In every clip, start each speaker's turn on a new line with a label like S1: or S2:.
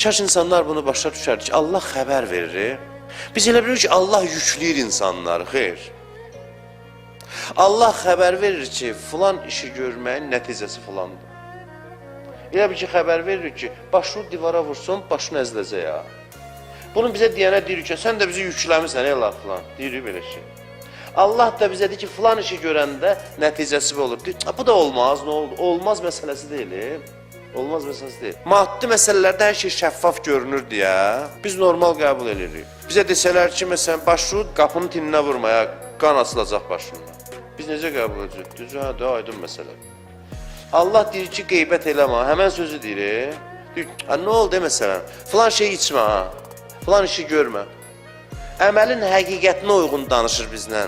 S1: Kaş insanlar bunu başa düşər ki, Allah xəbər verir. Biz elə bilirik ki, Allah yükləyir insanları, xeyr. Allah xəbər verir ki, filan işi görməyin nəticəsi filandır. Elə bir ki, xəbər verir ki, başını divara vursun, başını əzləzə ya. Bunu bizə deyənə deyirik ki, sən də bizi yükləmirsən, ey Allah filan, deyirik belə şey. Allah da bizə deyir ki, filan işi görəndə nəticəsi olur. Bu da olmaz, nə oldu? Olmaz məsələsi deyil. Olmaz məsələsi deyil. Maddi məsələlərdə hər şey şəffaf görünür deyə biz normal qəbul edirik. Bizə desələr ki, məsələn, başını qapının tininə vurmaya, qan asılacaq başından. Biz necə qəbul edirik? Düzü, hə, də aydın məsələ. Allah deyir ki, qeybət eləmə, həmən sözü deyir. Deyir, nə oldu məsələn? Filan şey içmə, ha. Filan işi görmə. Əməlin həqiqətinə uyğun danışır bizlə.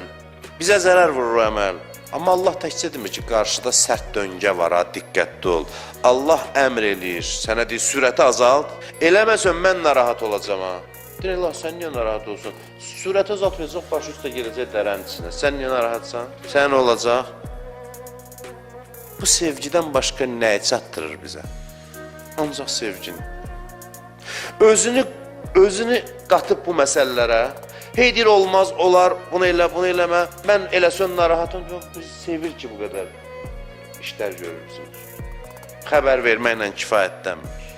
S1: Bizə zərər vurur o əməl. Amma Allah təkcə demir ki, qarşıda sərt döngə var, ha, diqqətli ol. Allah əmr eləyir, sənə deyir, sürəti azalt. Eləməsən mən narahat olacam, ha. Deyir, Allah, sən niyə narahat olsun? Sürəti azaltmayacaq, başı üstə gələcək dərənin içinə. Sən niyə narahatsan? Sən olacaq? Bu sevgidən başqa nəyi çatdırır bizə? Ancaq sevgini. Özünü qatıb bu məsələlərə. Hey deyir, olmaz, olar, bunu elə, bunu eləmə. Mən eləsən narahatam. Yox, bizi sevir ki, bu qədər işlər görürsünüz. Xəbər verməklə kifayətlənmir.